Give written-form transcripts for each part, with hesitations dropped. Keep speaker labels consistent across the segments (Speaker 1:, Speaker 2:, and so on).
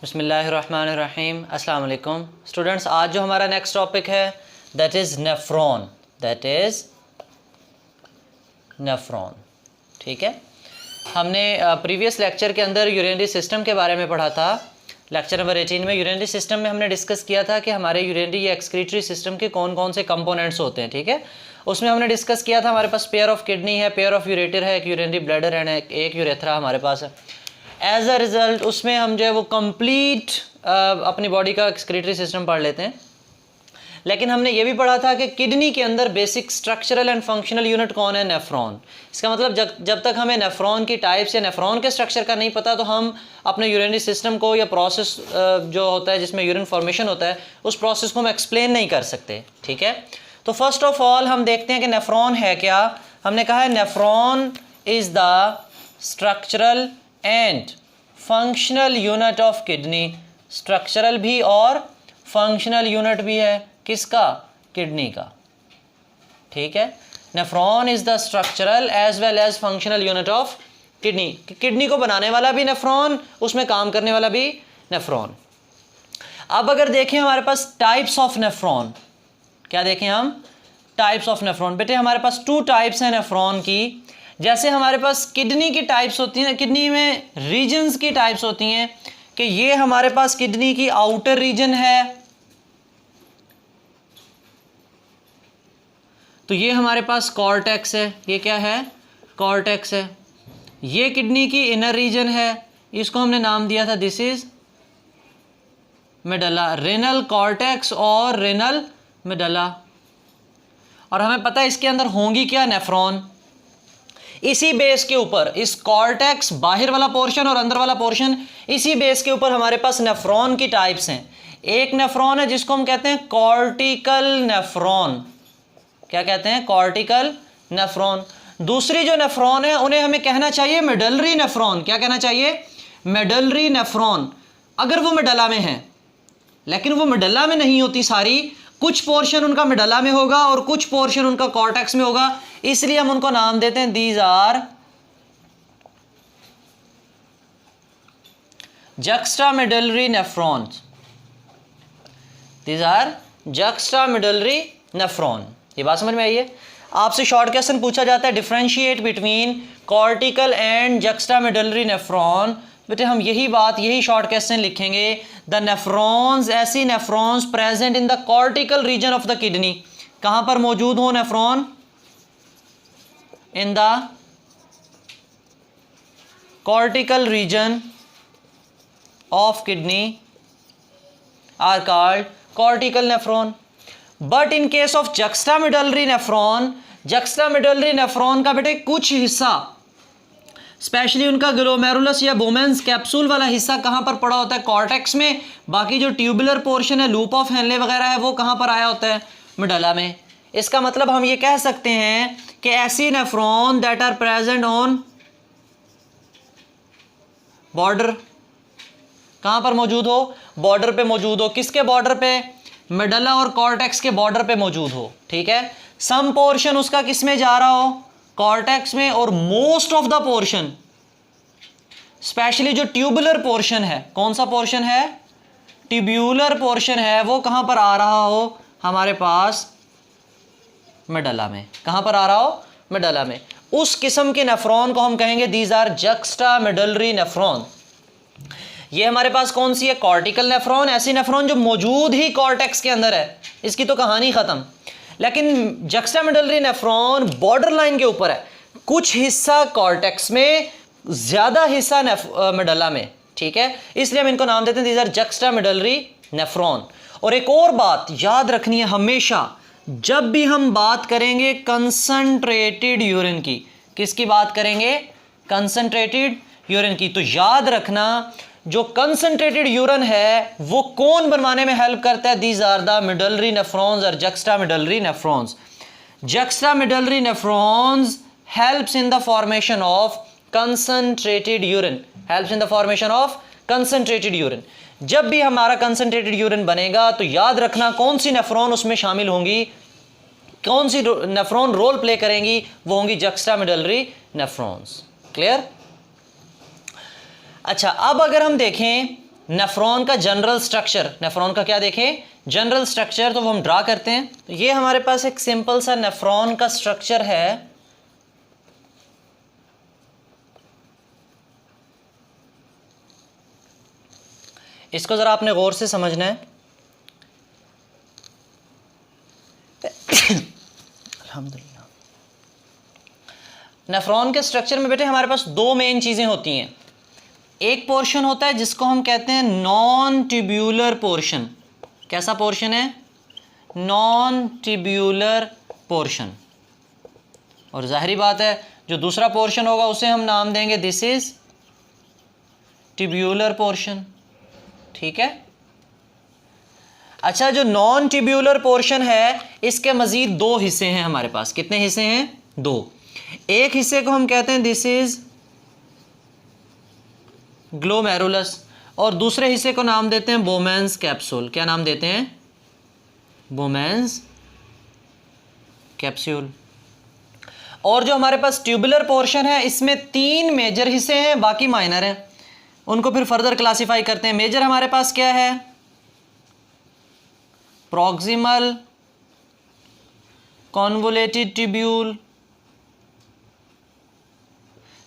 Speaker 1: बिस्मिल्लाहिर्रहमानिर्रहीम। अस्सलाम वालेकुम स्टूडेंट्स। आज जो हमारा नेक्स्ट टॉपिक है दैट इज़ नेफ्रॉन। ठीक है, हमने प्रीवियस लेक्चर के अंदर यूरिनरी सिस्टम के बारे में पढ़ा था। लेक्चर नंबर 18 में यूरिनरी सिस्टम में हमने डिस्कस किया था कि हमारे यूरिनरी या एक्सक्रीटरी सिस्टम के कौन कौन से कंपोनेंट्स होते हैं। ठीक है, उसमें हमने डिस्कस किया था हमारे पास पेयर ऑफ किडनी है, पेयर ऑफ यूरेटर है, एक यूरिनरी ब्लैडर एंड एक यूरेथ्रा हमारे पास है। एज अ रिज़ल्ट उसमें हम जो है वो कंप्लीट अपनी बॉडी का एक्सक्रीटरी सिस्टम पढ़ लेते हैं। लेकिन हमने ये भी पढ़ा था कि किडनी के अंदर basic structural and functional unit कौन है? नेफ्रॉन। इसका मतलब जब तक हमें नेफ्रॉन की टाइप्स या नेफ्रॉन के स्ट्रक्चर का नहीं पता तो हम अपने यूरिनरी सिस्टम को या प्रोसेस जो होता है जिसमें यूरिन फॉर्मेशन होता है उस प्रोसेस को हम एक्सप्लेन नहीं कर सकते। ठीक है, तो फर्स्ट ऑफ ऑल हम देखते हैं कि नेफ्रॉन है क्या। हमने कहा है nephron is the structural and functional unit of kidney. Structural भी और फंक्शनल यूनिट भी है किसका? किडनी का। ठीक है, nephron is the structural as well as functional unit of kidney. Kidney को बनाने वाला भी नेफ्रॉन, उसमें काम करने वाला भी नेफ्रॉन। अब अगर देखें हमारे पास टाइप्स ऑफ नेफ्रॉन, क्या देखें हम? Types of nephron. बेटे हमारे पास 2 टाइप्स हैं नेफ्रॉन की। जैसे हमारे पास किडनी की टाइप्स होती हैं, किडनी में रीजन्स की टाइप्स होती हैं कि ये हमारे पास किडनी की आउटर रीजन है, तो ये हमारे पास कॉर्टेक्स है। ये क्या है? कॉर्टेक्स है। ये किडनी की इनर रीजन है, इसको हमने नाम दिया था this is medulla, renal cortex और रेनल मेडला। और हमें पता है इसके अंदर होंगी क्या? नेफ्रॉन। इसी बेस के ऊपर, इस कॉर्टेक्स बाहर वाला पोर्शन और अंदर वाला पोर्शन, इसी बेस के ऊपर हमारे पास नेफ्रॉन की टाइप्स हैं। एक नेफ्रॉन है जिसको हम कहते हैं कॉर्टिकल नेफ्रॉन। क्या कहते हैं? Cortical nephron. दूसरी जो नेफ्रॉन है उन्हें हमें कहना चाहिए मेडलरी नेफ्रॉन। क्या कहना चाहिए? Medullary nephron. अगर वो मेडला में है, लेकिन वो मेडला में नहीं होती सारी, कुछ पोर्शन उनका मेडला में होगा और कुछ पोर्शन उनका कॉर्टेक्स में होगा, इसलिए हम उनको नाम देते हैं these are juxtamedullary nephrons। These are juxtamedullary nephron। ये बात समझ में आई है? आपसे शॉर्ट क्वेश्चन पूछा जाता है differentiate between cortical and juxtamedullary nephron। बेटे हम यही शॉर्ट क्वेश्चन लिखेंगे। द नेफ्रॉन्स, ऐसी nephrons present in the cortical region of the kidney. कहां पर मौजूद हो nephron? In the cortical region of kidney are called cortical nephron. But in case of juxtamedullary nephron, juxtamedullary nephron का बेटे कुछ हिस्सा, स्पेशली उनका ग्लोमेरुलस या बोमेंस कैप्सूल वाला हिस्सा कहां पर पड़ा होता है? कॉर्टेक्स में। बाकी जो ट्यूबुलर पोर्शन है, लूप ऑफ हेनले वगैरह है, वो कहां पर आया होता है? मेडला में। इसका मतलब हम ये कह सकते हैं कि ऐसी nephron that are present on border, कहां पर मौजूद हो? बॉर्डर पे मौजूद हो। किसके बॉर्डर पे? मेडला और कॉर्टेक्स के बॉर्डर पे मौजूद हो। ठीक है, सम पोर्शन उसका किस में जा रहा हो? कॉर्टेक्स में। और most of the portion, specially जो ट्यूबुलर पोर्शन है, कौन सा पोर्शन है? ट्यूब्यूलर पोर्शन है, वो कहां पर आ रहा हो? हमारे पास मेडला में। कहां पर आ रहा हो? मेडला में। उस किस्म के नेफ्रॉन को हम कहेंगे दीज आर juxtamedullary नेफ्रॉन। ये हमारे पास कौन सी है? Cortical nephron. ऐसी नेफ्रॉन जो मौजूद ही कॉर्टेक्स के अंदर है, इसकी तो कहानी खत्म। लेकिन juxtamedullary नेफ्रॉन बॉर्डर लाइन के ऊपर है, कुछ हिस्सा कॉर्टेक्स में, ज्यादा हिस्सा मेडला में। ठीक है, इसलिए हम इनको नाम देते हैं दीज आर juxtamedullary नेफ्रॉन। और एक और बात याद रखनी है हमेशा, जब भी हम बात करेंगे कंसंट्रेटेड यूरिन की, किसकी बात करेंगे? कंसंट्रेटेड यूरिन की। तो याद रखना जो कंसंट्रेटेड यूरिन है वो कौन बनवाने में हेल्प करता है? These are the medullary nephrons और juxtamedullary nephrons. juxtamedullary nephrons helps in the formation of concentrated urine, helps in the formation of concentrated urine. जब भी हमारा कंसंट्रेटेड यूरिन बनेगा तो याद रखना कौन सी नेफ्रॉन उसमें शामिल होंगी, कौन सी नेफ्रॉन रोल प्ले करेंगी, वो होंगी juxtamedullary नेफ्रॉन्स। क्लियर? अच्छा, अब अगर हम देखें नेफ्रॉन का जनरल स्ट्रक्चर, नेफ्रॉन का क्या देखें जनरल स्ट्रक्चर, तो वो हम ड्रा करते हैं। तो ये हमारे पास एक सिंपल सा नेफ्रॉन का स्ट्रक्चर है। इसको जरा आपने गौर से समझना है। अल्हम्दुलिल्लाह। नेफ्रॉन के स्ट्रक्चर में बेटे हमारे पास दो मेन चीजें होती हैं। एक पोर्शन होता है जिसको हम कहते हैं नॉन ट्यूब्यूलर पोर्शन। कैसा पोर्शन है? Non tubular portion. और जाहिर बात है जो दूसरा पोर्शन होगा उसे हम नाम देंगे दिस इज ट्यूब्यूलर पोर्शन। ठीक है। अच्छा, जो नॉन ट्यूब्यूलर पोर्शन है इसके मजीद दो हिस्से हैं हमारे पास। कितने हिस्से हैं? दो। एक हिस्से को हम कहते हैं दिस इज ग्लोमेरुलस और दूसरे हिस्से को नाम देते हैं बोमेंस कैप्सूल। क्या नाम देते हैं? बोमेंस कैप्सूल। और जो हमारे पास ट्यूबुलर पोर्शन है इसमें तीन मेजर हिस्से हैं, बाकी माइनर हैं। उनको फिर फर्दर क्लासिफाई करते हैं। मेजर हमारे पास क्या है? प्रॉक्सिमल कॉन्वोलेटेड ट्यूब्यूल,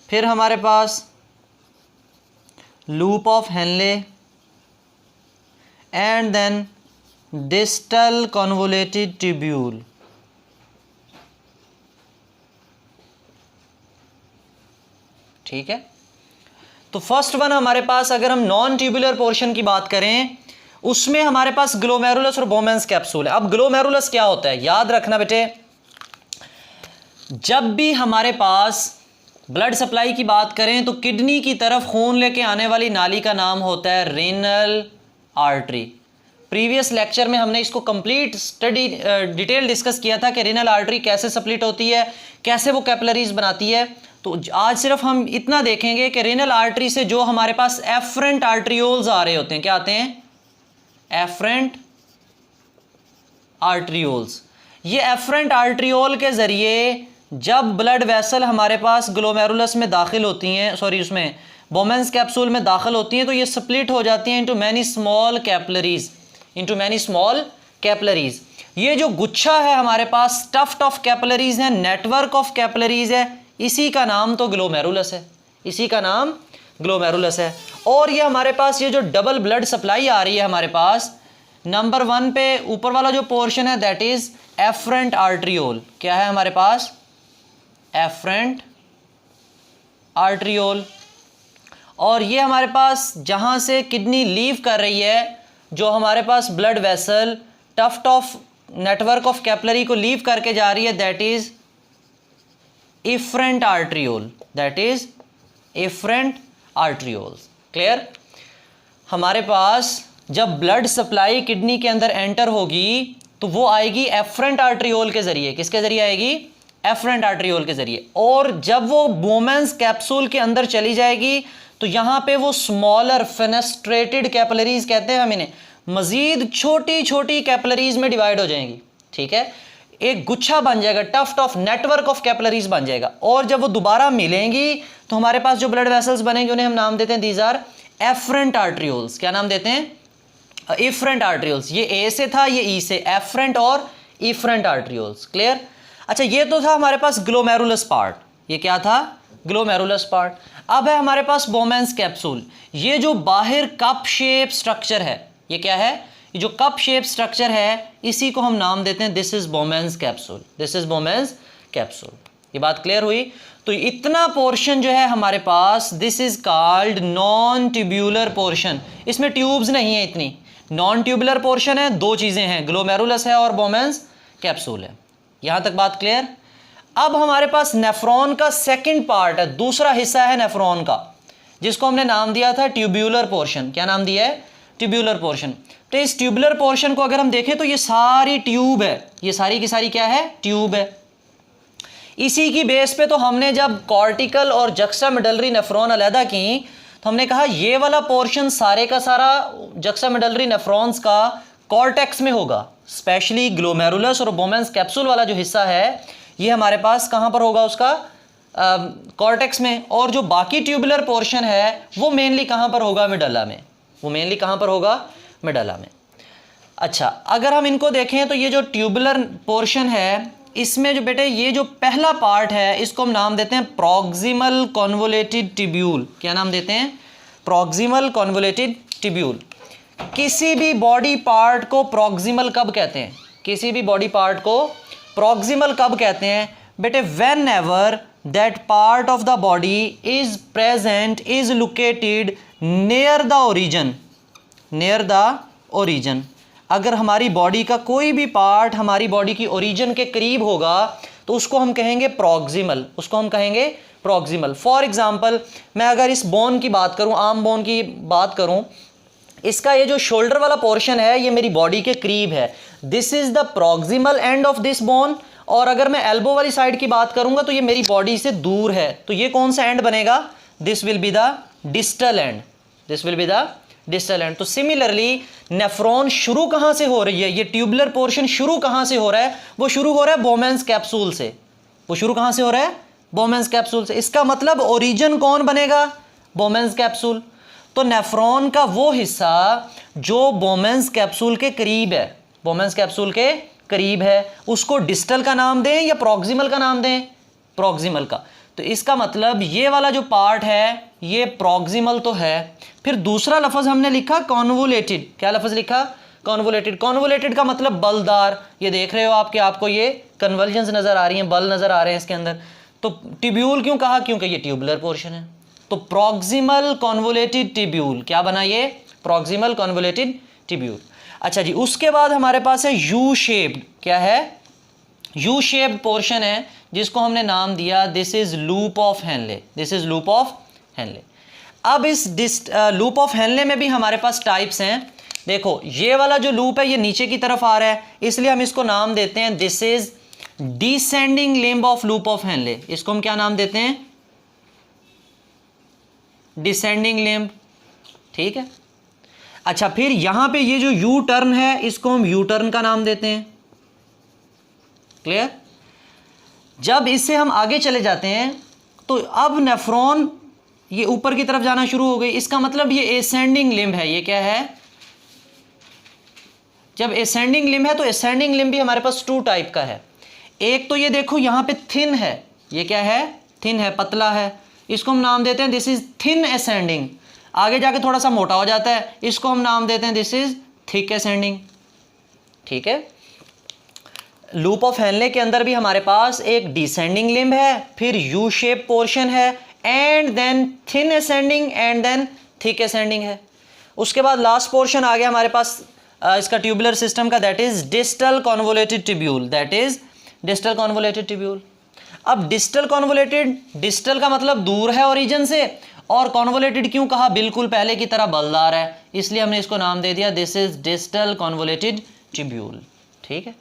Speaker 1: फिर हमारे पास loop of Henle and then distal convoluted tubule. ठीक है। तो फर्स्ट वन हमारे पास, अगर हम नॉन ट्यूबुलर पोर्शन की बात करें, उसमें हमारे पास ग्लोमेरुलस और बोमेंस कैप्सूल है। अब ग्लोमेरुलस क्या होता है? याद रखना बेटे, जब भी हमारे पास ब्लड सप्लाई की बात करें तो किडनी की तरफ खून लेके आने वाली नाली का नाम होता है रीनल आर्टरी। प्रीवियस लेक्चर में हमने इसको कंप्लीट स्टडी डिटेल डिस्कस किया था कि रीनल आर्टरी कैसे सप्लिट होती है, कैसे वो कैपिलरीज बनाती है। तो आज सिर्फ हम इतना देखेंगे कि रीनल आर्टरी से जो हमारे पास एफरेंट आर्ट्रियोल्स आ रहे होते हैं, क्या आते हैं? Efferent arterioles. ये एफरेंट आर्ट्रियोल के ज़रिए जब ब्लड वेसल हमारे पास ग्लोमेरुलस में दाखिल होती हैं, सॉरी उसमें बोमेंस कैप्सूल में दाखिल होती हैं, तो ये स्प्लिट हो जाती हैं into many small capillaries, into many small capillaries. ये जो गुच्छा है हमारे पास स्टफ्ड ऑफ कैपिलरीज है, नेटवर्क ऑफ कैपिलरीज है, इसी का नाम तो ग्लोमेरुलस है, इसी का नाम ग्लोमेरुलस है। और ये हमारे पास ये जो डबल ब्लड सप्लाई आ रही है हमारे पास, नंबर 1 पे ऊपर वाला जो पोर्शन है दैट इज एफरेंट आर्ट्रियोल। क्या है हमारे पास? Efferent arteriole. और ये हमारे पास जहाँ से किडनी लीव कर रही है, जो हमारे पास blood vessel tuft of network of capillary को लीव करके जा रही है, that is efferent arteriole, that is efferent arterioles. Clear? हमारे पास जब ब्लड सप्लाई किडनी के अंदर एंटर होगी तो वो आएगी एफरेंट आर्ट्रियोल के जरिए। किसके जरिए आएगी? एफरेंट आर्ट्रियोल के जरिए। और जब वो बोमेंस कैप्सूल के अंदर चली जाएगी तो यहाँ पे वो स्मॉलर फेनेस्ट्रेटेड कैपिलरीज कहते हैं हम इन्हें, मजीद छोटी छोटी कैपिलरीज में डिवाइड हो जाएंगी। ठीक है, एक गुच्छा बन जाएगा, tuft of network of capillaries बन जाएगा। और जब वो दोबारा मिलेंगी तो हमारे पास जो ब्लड वेसल्स बनेंगे उन्हें हम नाम देते हैं दीज आर एफरेंट आर्ट्रियोल्स। क्या नाम देते हैं? Efferent arterioles. ये ए से था, ये ई से, एफरेंट और इफरेंट आर्ट्रियोल्स। क्लियर? अच्छा, ये तो था हमारे पास ग्लोमेरुलस पार्ट। ये क्या था? Glomerulus part. अब है हमारे पास बोमेंस कैप्सूल। ये जो बाहर कप शेप स्ट्रक्चर है, ये क्या है? ये जो कप शेप स्ट्रक्चर है इसी को हम नाम देते हैं this is बोमेंस capsule, this is बोमेंस capsule. ये बात क्लियर हुई? तो इतना पोर्शन जो है हमारे पास this is called non tubular portion. इसमें ट्यूब्स नहीं है इतनी, नॉन ट्यूबुलर पोर्शन है, दो चीज़ें हैं, ग्लोमेरुलस है और बोमेंस कैप्सूल है। यहाँ तक बात क्लियर? अब हमारे पास नेफ्रॉन का सेकंड पार्ट है, दूसरा हिस्सा है नेफ्रॉन का, जिसको हमने नाम दिया था ट्यूब्यूलर पोर्शन। क्या नाम दिया है? Tubular portion. तो इस ट्यूबुलर पोर्शन को अगर हम देखें तो ये सारी ट्यूब है, ये सारी की सारी क्या है? ट्यूब है। इसी की बेस पे तो हमने जब कॉर्टिकल और जक्सामेडलरी नेफ्रॉन अलहदा की तो हमने कहा ये वाला पोर्शन सारे का सारा जक्सामेडलरी नेफ्रॉन्स का कॉर्टेक्स में होगा, स्पेशली ग्लोमेरुलस और बोमेंस कैप्सूल वाला जो हिस्सा है ये हमारे पास कहाँ पर होगा? उसका कॉर्टेक्स में, और जो बाकी ट्यूबुलर पोर्शन है वो मेनली कहाँ पर होगा, मिडला में। वो मेनली कहाँ पर होगा, मिडला में। अच्छा, अगर हम इनको देखें तो ये जो ट्यूबुलर पोर्शन है इसमें जो बेटे ये जो पहला पार्ट है इसको हम नाम देते हैं प्रॉक्सिमल कॉन्वोलेटेड ट्यूब्यूल। क्या नाम देते हैं, प्रॉक्सिमल कॉन्वोलेटेड ट्यूब्यूल। किसी भी बॉडी पार्ट को प्रॉक्सिमल कब कहते हैं, किसी भी बॉडी पार्ट को प्रॉक्सिमल कब कहते हैं बेटे, when ever that part of the body is present, is located near the origin, near the origin. अगर हमारी बॉडी का कोई भी पार्ट हमारी बॉडी की ओरिजिन के करीब होगा तो उसको हम कहेंगे प्रॉक्सिमल, उसको हम कहेंगे प्रॉक्सिमल। फॉर एग्जांपल मैं अगर इस बोन की बात करूं, आर्म बोन की बात करूं, इसका ये जो शोल्डर वाला पोर्शन है ये मेरी बॉडी के करीब है, this is the proximal end of this bone. और अगर मैं एल्बो वाली साइड की बात करूंगा तो ये मेरी बॉडी से दूर है, तो ये कौन सा एंड बनेगा, this will be the distal end, this will be the distal end. तो सिमिलरली नेफ्रॉन शुरू कहां से हो रही है, ये ट्यूबुलर पोर्शन शुरू कहां से हो रहा है, वो शुरू हो रहा है बोमेंस कैप्सूल से। वो शुरू कहां से हो रहा है, बोमेंस कैप्सूल से। इसका मतलब ओरिजिन कौन बनेगा, बोमेंस कैप्सूल। तो नेफ्रॉन का वो हिस्सा जो बोमेंस कैप्सूल के करीब है, बोमेंस कैप्सूल के करीब है, उसको डिस्टल का नाम दें या प्रॉक्सिमल का नाम दें, प्रॉक्सिमल का। तो इसका मतलब ये वाला जो पार्ट है ये प्रॉक्सिमल तो है। फिर दूसरा लफ्ज़ हमने लिखा कॉन्वोलेटेड। क्या लफ्ज़ लिखा, कॉन्वोलेटेड। कॉन्वोलेटेड का मतलब बलदार। ये देख रहे हो आपके, आपको ये कन्वल्जन्स नज़र आ रही हैं, बल नज़र आ रहे हैं इसके अंदर। तो ट्यूब्यूल क्यों कहा, क्योंकि ये ट्यूबुलर पोर्शन है। तो प्रॉक्सिमल कॉन्वोलेटेड ट्यूब्यूल क्या बना, ये प्रॉक्सिमल कॉन्वोलेटेड ट्यूब्यूल। अच्छा जी, उसके बाद हमारे पास है यू शेप्ड। क्या है, यू शेप्ड पोर्शन है जिसको हमने नाम दिया this is loop of Henley, this is loop of Henley. अब इस लूप ऑफ हेनले में भी हमारे पास टाइप्स हैं। देखो ये वाला जो लूप है ये नीचे की तरफ आ रहा है, इसलिए हम इसको नाम देते हैं this is descending limb of loop of Henley. इसको हम क्या नाम देते हैं, डिसेंडिंग लिम्ब। ठीक है। अच्छा, फिर यहां पे ये जो यू टर्न है इसको हम यू टर्न का नाम देते हैं। क्लियर। जब इससे हम आगे चले जाते हैं तो अब नेफ्रॉन ये ऊपर की तरफ जाना शुरू हो गई, इसका मतलब ये एसेंडिंग लिम्ब है। ये क्या है, जब एसेंडिंग लिम्ब है तो एसेंडिंग लिम्ब भी हमारे पास टू टाइप का है। एक तो ये देखो यहां पे थिन है, ये क्या है, थिन है, पतला है, इसको हम नाम देते हैं दिस इज थिन एसेंडिंग। आगे जाके थोड़ा सा मोटा हो जाता है, इसको हम नाम देते हैं दिस इज थिक एसेंडिंग। ठीक है। लूप ऑफ हेनले के अंदर भी हमारे पास एक डिसेंडिंग लिम्ब है, फिर यू शेप पोर्शन है, and then thin ascending and then thick ascending है। उसके बाद लास्ट पोर्शन आ गया हमारे पास इसका ट्यूबुलर सिस्टम का, that is distal convoluted tubule, that is distal convoluted tubule. अब डिस्टल कॉन्वोलेटेड, डिस्टल का मतलब दूर है ओरिजिन से, और कॉन्वोलेटेड क्यों कहा, बिल्कुल पहले की तरह बलदार है, इसलिए हमने इसको नाम दे दिया this is distal convoluted tubule. ठीक है।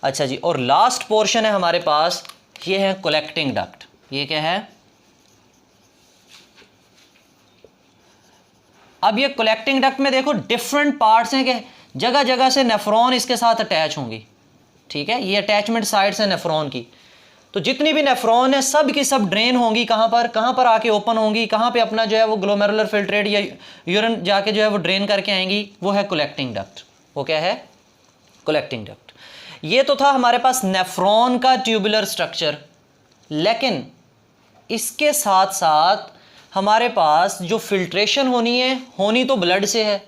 Speaker 1: अच्छा जी, और लास्ट पोर्शन है हमारे पास, ये है कलेक्टिंग डक्ट। ये क्या है, अब ये कलेक्टिंग डक्ट में देखो डिफरेंट पार्ट्स हैं कि जगह जगह से नेफ्रॉन इसके साथ अटैच होंगी। ठीक है, ये अटैचमेंट साइड्स है नेफ्रॉन की। तो जितनी भी नेफ्रॉन है सब की सब ड्रेन होंगी, कहाँ पर आके ओपन होंगी, कहाँ पे अपना जो है वो ग्लोमेरुलर फिल्ट्रेट या यूरिन जाके जो है वो ड्रेन करके आएंगी, वो है कलेक्टिंग डक्ट। वो क्या है, कलेक्टिंग डक्ट। ये तो था हमारे पास नेफ्रॉन का ट्यूबुलर स्ट्रक्चर, लेकिन इसके साथ साथ हमारे पास जो फिल्ट्रेशन होनी है, होनी तो ब्लड से है,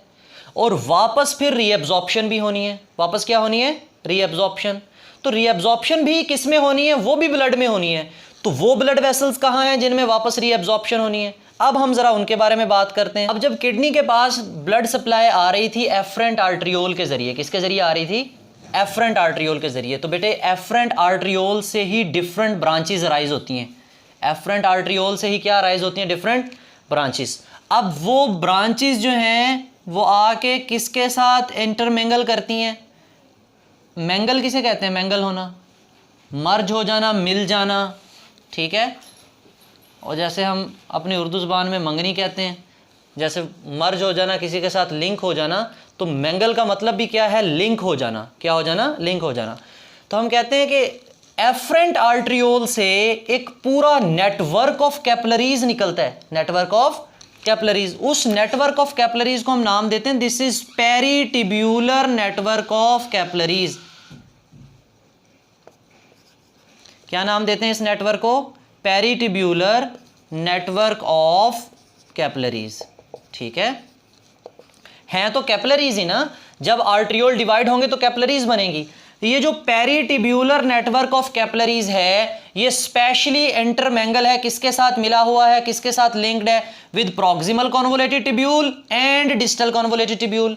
Speaker 1: और वापस फिर रीएब्जॉर्प्शन भी होनी है। वापस क्या होनी है, रीएब्जॉर्प्शन। तो रीएब्जॉर्प्शन भी किस में होनी है, वो भी ब्लड में होनी है। तो वो ब्लड वेसल्स कहाँ हैं जिनमें वापस रीएब्जॉर्प्शन होनी है, अब हम जरा उनके बारे में बात करते हैं। अब जब किडनी के पास ब्लड सप्लाई आ रही थी एफरेंट आर्ट्रियोल के जरिए, किसके जरिए आ रही थी, एफरेंट आर्ट्रियोल के जरिए, तो बेटे एफरेंट आर्ट्रियोल से ही डिफरेंट ब्रांचेस राइज होती हैं। एफरेंट आर्ट्रियोल से ही क्या राइज होती हैं, डिफरेंट ब्रांचेस। अब वो ब्रांचेस जो हैं वो आके किसके साथ इंटरमिंगल करती हैं, मैंगल किसे कहते हैं, मैंगल होना, मर्ज हो जाना, मिल जाना। ठीक है। और जैसे हम अपनी उर्दू ज़बान में मंगनी कहते हैं, जैसे मर्ज हो जाना, किसी के साथ लिंक हो जाना, तो मैंगल का मतलब भी क्या है, लिंक हो जाना। क्या हो जाना, लिंक हो जाना। तो हम कहते हैं कि एफरेंट आर्ट्रियोल से एक पूरा नेटवर्क ऑफ कैपिलरीज निकलता है, नेटवर्क ऑफ कैपिलरीज। उस नेटवर्क ऑफ कैपिलरीज को हम नाम देते हैं, this is peritubular network of capillaries. क्या नाम देते हैं इस नेटवर्क को? Peritubular network of capillaries. ठीक है, हैं तो कैपिलरीज ही ना, जब आर्ट्रियोल डिवाइड होंगे तो कैपिलरीज बनेगी। ये जो पेरिटिब्यूलर नेटवर्क ऑफ कैपिलरीज है, ये स्पेशली इंटरमेंगल है, किसके साथ मिला हुआ है, किसके साथ लिंक्ड है? With proximal convoluted tubule and distal convoluted tubule.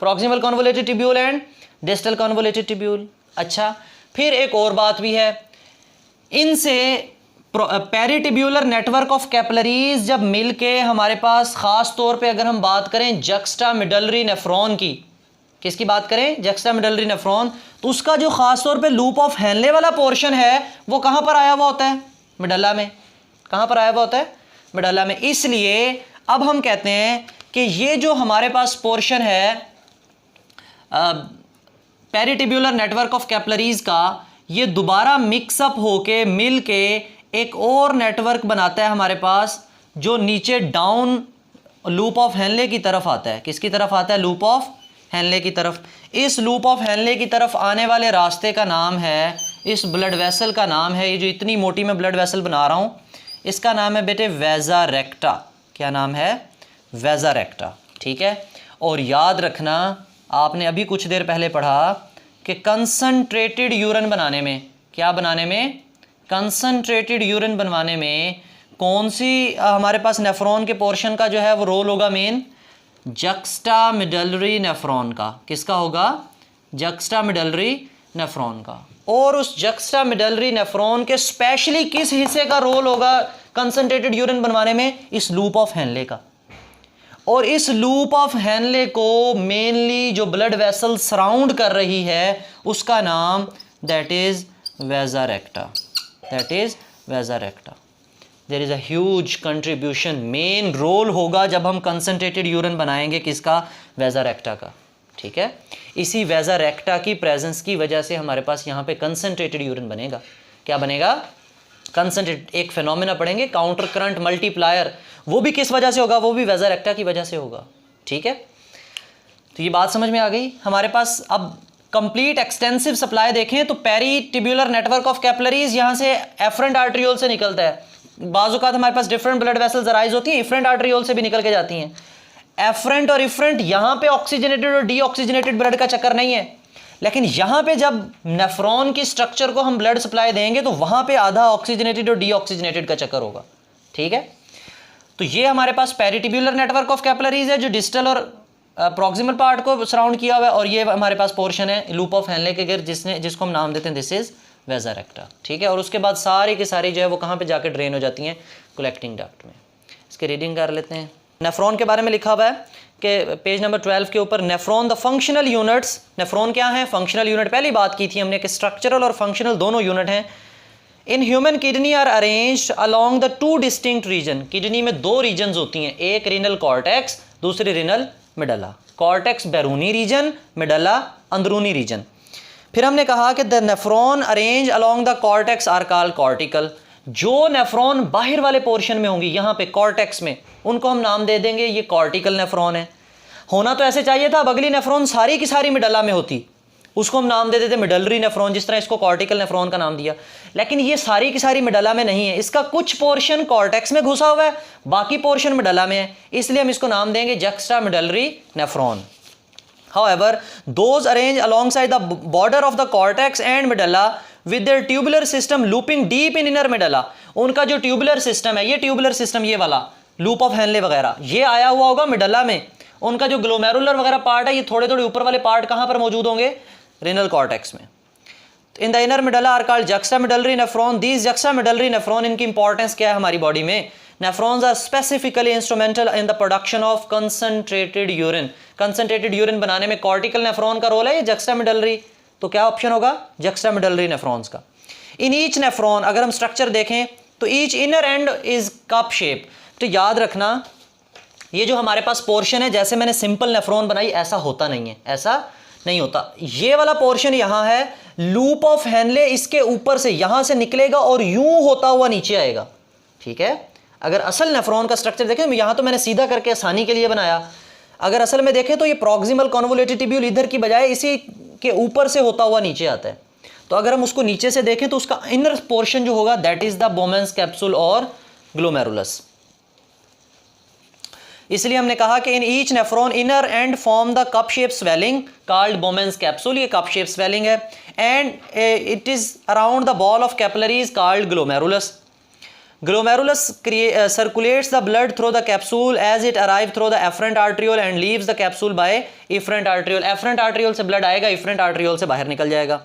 Speaker 1: Proximal convoluted tubule and distal convoluted tubule. अच्छा, फिर एक और बात भी है, इनसे पेरिटिब्यूलर नेटवर्क ऑफ कैपिलरीज जब मिलके हमारे पास, खास तौर पे अगर हम बात करें जक्स्टा मिडलरी नेफ्रॉन की, किसकी बात करें? जक्स्टा मिडलरी नेफ्रॉन, तो उसका जो खास तौर पे लूप ऑफ हेनले वाला पोर्शन है वो कहाँ पर आया हुआ होता है? मिडल्ला में। कहाँ पर आया हुआ होता है? मिडल्ला में। इसलिए अब हम कहते हैं कि ये जो हमारे पास पोर्शन है पेरिटिब्यूलर नेटवर्क ऑफ कैपिलरीज का, ये दोबारा मिक्सअप होके मिल के एक और नेटवर्क बनाता है हमारे पास, जो नीचे डाउन लूप ऑफ हेनले की तरफ आता है। किसकी तरफ आता है? लूप ऑफ हेनले की तरफ। इस लूप ऑफ हेनले की तरफ आने वाले रास्ते का नाम है, इस ब्लड वेसल का नाम है, ये जो इतनी मोटी मैं ब्लड वेसल बना रहा हूँ, इसका नाम है बेटे वेजा रेक्टा। क्या नाम है? वेजा रेक्टा। ठीक है, और याद रखना, आपने अभी कुछ देर पहले पढ़ा कि कंसंट्रेटेड यूरिन बनाने में, क्या बनाने में? कंसंट्रेटेड यूरिन बनवाने में कौन सी हमारे पास नेफ्रॉन के पोर्शन का जो है वो रोल होगा? मेन जक्स्टा मिडलरी नेफ्रॉन का। किसका होगा? जक्स्टा मिडलरी नेफ्रॉन का। और उस जक्स्टा मिडलरी नेफ्रॉन के स्पेशली किस हिस्से का रोल होगा कंसंट्रेटेड यूरिन बनवाने में? इस लूप ऑफ हेनले का। और इस लूप ऑफ हेनले को मेनली जो ब्लड वेसल सराउंड कर रही है उसका नाम that is vasa recta. That is vasa recta. There is a huge contribution, main role होगा जब हम कंसंट्रेटेड यूरिन बनाएंगे, किसका? वेजा रेक्टा का। ठीक है, इसी वेजा रेक्टा की प्रेजेंस की वजह से हमारे पास यहाँ पे कंसंट्रेटेड यूरिन बनेगा। क्या बनेगा? कंसंट्रेट। एक फिनोमेना पढ़ेंगे काउंटर करंट मल्टीप्लायर, वो भी किस वजह से होगा? वो भी वेजा रेक्टा की वजह से होगा। ठीक है, तो ये बात समझ में आ गई। हमारे पास अब कंप्लीट एक्सटेंसिव सप्लाई देखें तो पेरिटिब्यूलर नेटवर्क ऑफ कैपिलरीज यहाँ से एफरेंट आर्ट्रियोल से निकलता है। बाजुकात हमारे पास डिफरेंट ब्लड वेसल्स अराइज होती हैं, इफरेंट आर्ट्रियोल से भी निकल के जाती हैं। एफरेंट और इफरेंट, यहाँ पे ऑक्सीजनेटेड और डीऑक्सीजनेटेड ब्लड का चक्कर नहीं है, लेकिन यहाँ पे जब नेफ्रॉन की स्ट्रक्चर को हम ब्लड सप्लाई देंगे तो वहाँ पे आधा ऑक्सीजनेटेड और डीऑक्सीजनेटेड का चक्कर होगा। ठीक है, तो ये हमारे पास पेरिटिब्यूलर नेटवर्क ऑफ कैपिलरीज है जो डिस्टल और प्रॉक्सिमल पार्ट को सराउंड किया हुआ है, और ये हमारे पास पोर्शन है लूप ऑफ हेनले के गिर्द जिसको हम नाम देते हैं दिस इज वेजा रेक्टा। ठीक है, और उसके बाद सारी की सारी जो है वो कहाँ पे जाकर ड्रेन हो जाती हैं? कलेक्टिंग डक्ट में। इसके रीडिंग कर लेते हैं। नेफ्रॉन के बारे में लिखा हुआ है कि पेज नंबर 12 के ऊपर, nephron the functional units. Nephron क्या है? Functional unit. पहली बात की थी हमने कि स्ट्रक्चरल और फंक्शनल दोनों यूनिट हैं। In human kidney are arranged along the two distinct region. Kidney में दो रीजन्स होती हैं, एक रीनल कॉर्टेक्स, दूसरी रीनल मिडला। कॉर्टेक्स बैरूनी रीजन, मिडला अंदरूनी रीजन। फिर हमने कहा कि the nephron arrange along the cortex are called cortical. जो नेफ्रॉन बाहर वाले पोर्शन में होंगी, यहाँ पे कॉर्टेक्स में, उनको हम नाम दे देंगे ये कॉर्टिकल नेफ्रॉन है। होना तो ऐसे चाहिए था, अब अगली नेफ्रॉन सारी की सारी मिडला में होती, उसको हम नाम दे देते मिडलरी नेफ्रॉन, जिस तरह इसको कॉर्टिकल नेफ्रॉन का नाम दिया। लेकिन ये सारी की सारी मिडला में नहीं है, इसका कुछ पोर्शन कॉर्टेक्स में घुसा हुआ है, बाकी पोर्शन मिडला में है, इसलिए हम इसको नाम देंगे juxta medullary nephron. However, those arranged alongside the border of the cortex and medulla with their tubular system looping deep in inner medulla, उनका जो ट्यूबुलर सिस्टम है, ये ट्यूबुलर सिस्टम ये वाला लूप ऑफ हेनले वगैरह, ये आया हुआ होगा मिडल्ला में। उनका जो ग्लोमेरुलर वगैरह पार्ट है, ये थोड़े थोड़े ऊपर वाले पार्ट कहाँ पर मौजूद होंगे? रेनल कॉर्टेक्स में। In the inner medulla are called juxta medullary nephron. These juxta medullary nephron, इनकी इंपॉर्टेंस क्या है हमारी बॉडी में? Nephrons are specifically instrumental in the production of concentrated urine. Concentrated urine बनाने में कॉर्टिकल नेफ्रॉन का role है, ये जक्स्टा मिडलरी। तो क्या ऑप्शन होगा? जक्स्टा मिडलरी नेफ्रॉन्स का। इन ईच नेफ्रॉन, अगर हम स्ट्रक्चर देखें तो each inner and is cup shape. तो याद रखना, ये जो हमारे पास पोर्शन है, जैसे मैंने सिंपल नेफ्रॉन बनाई, ऐसा होता नहीं है, ऐसा नहीं होता। ये वाला पोर्शन यहाँ है, लूप ऑफ हेनले इसके ऊपर से यहां से निकलेगा और यूं होता हुआ नीचे आएगा, ठीक है। अगर असल नेफ्रॉन का स्ट्रक्चर देखें, यहां तो मैंने सीधा करके आसानी के लिए बनाया, अगर असल में देखें तो ये प्रॉक्सिमल कॉन्वोल्यूटेड ट्यूब्यूल इधर की बजाय इसी के ऊपर से होता हुआ नीचे आता है। तो अगर हम उसको नीचे से देखें तो उसका इनर पोर्शन जो होगा दैट इज द बोमेंस कैप्सूल और ग्लोमेरुलस। इसलिए हमने कहा कि in each nephron inner and form the cup shape swelling called बोमेंस capsule, ये कप शेप स्वेलिंग है, and it is around the ball of capillaries called glomerulus. Glomerulus circulates the blood through the capsule as it arrives through the afferent arteriole and leaves the capsule by efferent arteriole. Afferent arteriole से blood आएगा, efferent arteriole से बाहर निकल जाएगा।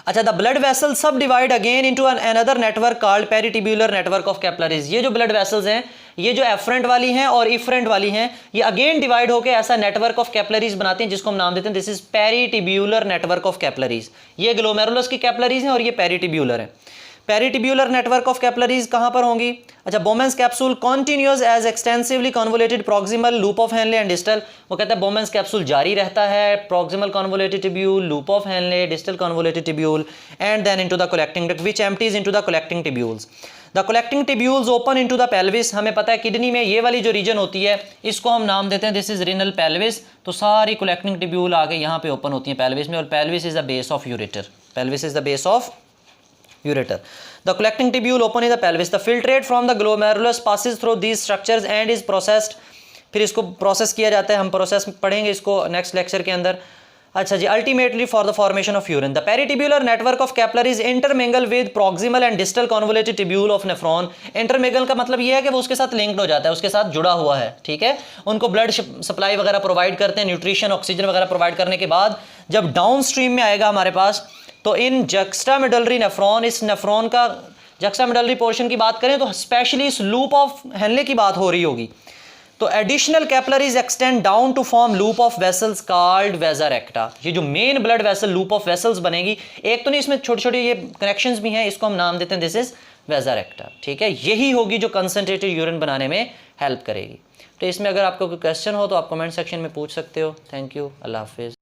Speaker 1: अच्छा, the blood vessels subdivide again into another network called peritubular network of capillaries. ये जो blood vessels हैं, ये जो afferent वाली हैं और efferent वाली हैं, ये again divide होके ऐसा network of capillaries बनाते हैं जिसको हम नाम देते हैं this is peritubular network of capillaries. ये glomerulus की capillaries हैं और ये peritubular हैं। पेरिटिब्यूलर नेटवर्क ऑफ कैपिलरीज कहां पर होंगी? अच्छा, Bowman's capsule continuous as extensively convoluted proximal loop of Henle and distal. वो कहता है बोमेंस कैप्सूल जारी रहता है, proximal convoluted tubule, loop of Henle, distal convoluted tubule and then into the collecting duct which empties into the collecting tubules. The collecting tubules open into the pelvis. हमें पता है kidney में ये वाली जो रीजन होती है इसको हम नाम देते हैं दिस इज रीनल पेल्विस। तो सारी कलेक्टिंग ट्यूब्यूल आके यहाँ पे ओपन होती है पेल्विस में, और pelvis is the base of ureter. Pelvis is the base of ureter. The collecting tubule open in the pelvis. The filtrate from the glomerulus passes through these structures and is processed. फिर इसको process किया जाता है, हम process पढ़ेंगे इसको next lecture के अंदर। अच्छा जी, ultimately for the formation of urine the peritubular network of capillaries intermingle with proximal and distal convoluted tubule of nephron. Intermingle का मतलब ये है कि वो उसके साथ लिंक्ड हो जाता है, उसके साथ जुड़ा हुआ है, ठीक है। उनको ब्लड सप्लाई वगैरह प्रोवाइड करते हैं, न्यूट्रिशन ऑक्सीजन वगैरह प्रोवाइड करने के बाद जब डाउन स्ट्रीम में आएगा हमारे पास, तो इन जक्स्टामेडलरी नेफ्रॉन, इस नेफ्रॉन का जक्स्टामेडलरी पोर्शन की बात करें तो स्पेशली इस लूप ऑफ हेनले की बात हो रही होगी। तो additional capillaries extend down to form loop of vessels called vasa recta. ये जो main blood vessel loop of vessels बनेगी, एक तो नहीं, इसमें छोटे छोटे ये कनेक्शंस भी हैं, इसको हम नाम देते हैं दिस इज वेसा रेक्टा, ठीक है। यही होगी जो कंसंट्रेटेड यूरिन बनाने में हेल्प करेगी। तो इसमें अगर आपको कोई क्वेश्चन हो तो आप कमेंट सेक्शन में पूछ सकते हो। थैंक यू, अल्लाह हाफिज़।